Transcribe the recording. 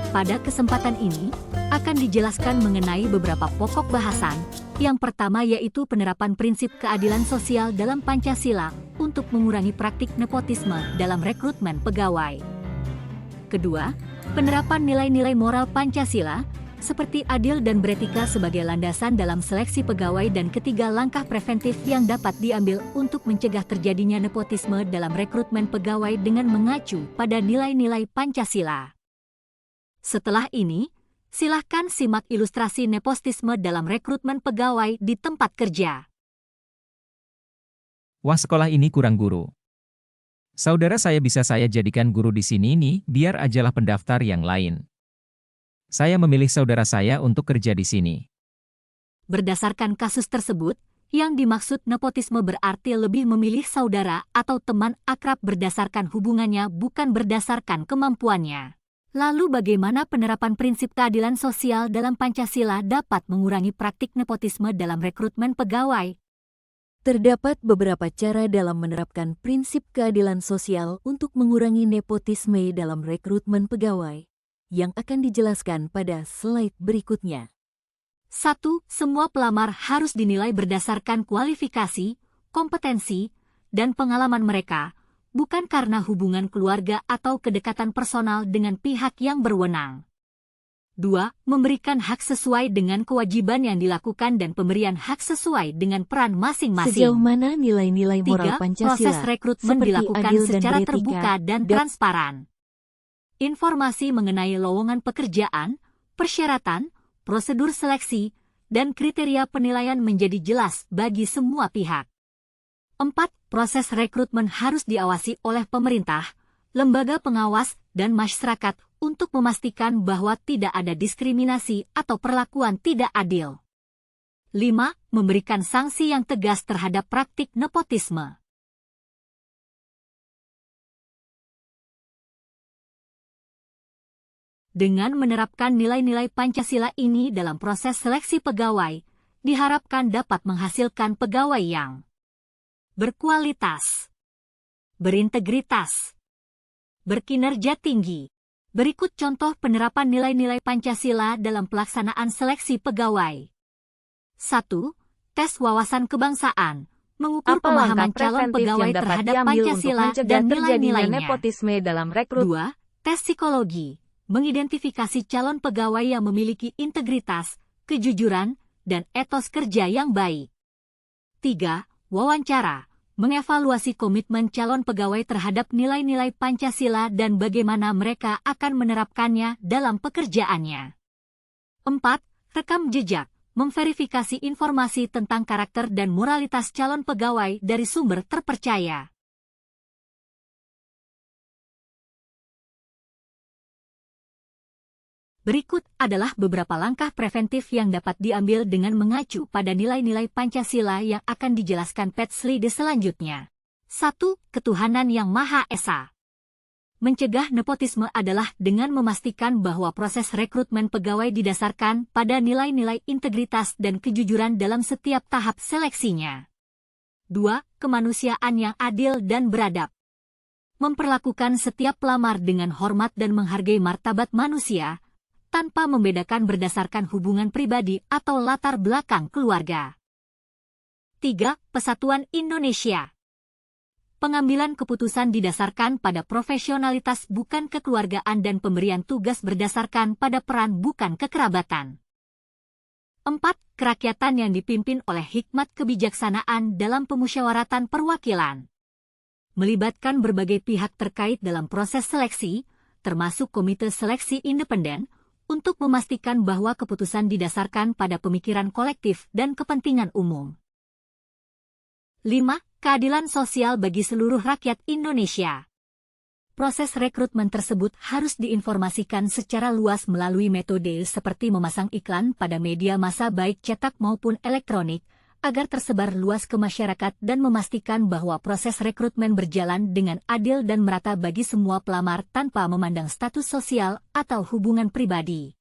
Pada kesempatan ini, akan dijelaskan mengenai beberapa pokok bahasan. Yang pertama yaitu penerapan prinsip keadilan sosial dalam Pancasila untuk mengurangi praktik nepotisme dalam rekrutmen pegawai. Kedua, penerapan nilai-nilai moral Pancasila, seperti adil dan beretika sebagai landasan dalam seleksi pegawai, dan ketiga, langkah preventif yang dapat diambil untuk mencegah terjadinya nepotisme dalam rekrutmen pegawai dengan mengacu pada nilai-nilai Pancasila. Setelah ini, silahkan simak ilustrasi nepotisme dalam rekrutmen pegawai di tempat kerja. Wah, sekolah ini kurang guru. Saudara saya bisa saya jadikan guru di sini nih, biar ajalah pendaftar yang lain. Saya memilih saudara saya untuk kerja di sini. Berdasarkan kasus tersebut, yang dimaksud nepotisme berarti lebih memilih saudara atau teman akrab berdasarkan hubungannya, bukan berdasarkan kemampuannya. Lalu bagaimana penerapan prinsip keadilan sosial dalam Pancasila dapat mengurangi praktik nepotisme dalam rekrutmen pegawai? Terdapat beberapa cara dalam menerapkan prinsip keadilan sosial untuk mengurangi nepotisme dalam rekrutmen pegawai, yang akan dijelaskan pada slide berikutnya. 1. Semua pelamar harus dinilai berdasarkan kualifikasi, kompetensi, dan pengalaman mereka, bukan karena hubungan keluarga atau kedekatan personal dengan pihak yang berwenang. 2. Memberikan hak sesuai dengan kewajiban yang dilakukan dan pemberian hak sesuai dengan peran masing-masing. Sejauh mana nilai-nilai moral 3. Pancasila Proses rekrutmen dilakukan secara beretika, terbuka dan transparan. Informasi mengenai lowongan pekerjaan, persyaratan, prosedur seleksi, dan kriteria penilaian menjadi jelas bagi semua pihak. 4. Proses rekrutmen harus diawasi oleh pemerintah, lembaga pengawas, dan masyarakat untuk memastikan bahwa tidak ada diskriminasi atau perlakuan tidak adil. 5. Memberikan sanksi yang tegas terhadap praktik nepotisme. Dengan menerapkan nilai-nilai Pancasila ini dalam proses seleksi pegawai, diharapkan dapat menghasilkan pegawai yang berkualitas, berintegritas, berkinerja tinggi. Berikut contoh penerapan nilai-nilai Pancasila dalam pelaksanaan seleksi pegawai. 1. Tes wawasan kebangsaan, mengukur pemahaman calon pegawai terhadap Pancasila dan nilai-nilainya. Nepotisme dalam rekrutmen. 2. Tes psikologi, mengidentifikasi calon pegawai yang memiliki integritas, kejujuran, dan etos kerja yang baik. 3. Wawancara, mengevaluasi komitmen calon pegawai terhadap nilai-nilai Pancasila dan bagaimana mereka akan menerapkannya dalam pekerjaannya. 4. Rekam jejak, memverifikasi informasi tentang karakter dan moralitas calon pegawai dari sumber terpercaya. Berikut adalah beberapa langkah preventif yang dapat diambil dengan mengacu pada nilai-nilai Pancasila yang akan dijelaskan pada slide selanjutnya. 1. Ketuhanan yang Maha Esa. Mencegah nepotisme adalah dengan memastikan bahwa proses rekrutmen pegawai didasarkan pada nilai-nilai integritas dan kejujuran dalam setiap tahap seleksinya. 2. Kemanusiaan yang adil dan beradab. Memperlakukan setiap pelamar dengan hormat dan menghargai martabat manusia, tanpa membedakan berdasarkan hubungan pribadi atau latar belakang keluarga. 3. Persatuan Indonesia. Pengambilan keputusan didasarkan pada profesionalitas bukan kekeluargaan dan pemberian tugas berdasarkan pada peran bukan kekerabatan. 4. Kerakyatan yang dipimpin oleh hikmat kebijaksanaan dalam pemusyawaratan perwakilan. Melibatkan berbagai pihak terkait dalam proses seleksi, termasuk Komite Seleksi Independen, untuk memastikan bahwa keputusan didasarkan pada pemikiran kolektif dan kepentingan umum. 5. Keadilan sosial bagi seluruh rakyat Indonesia. Proses rekrutmen tersebut harus diinformasikan secara luas melalui metode seperti memasang iklan pada media massa baik cetak maupun elektronik, agar tersebar luas ke masyarakat dan memastikan bahwa proses rekrutmen berjalan dengan adil dan merata bagi semua pelamar tanpa memandang status sosial atau hubungan pribadi.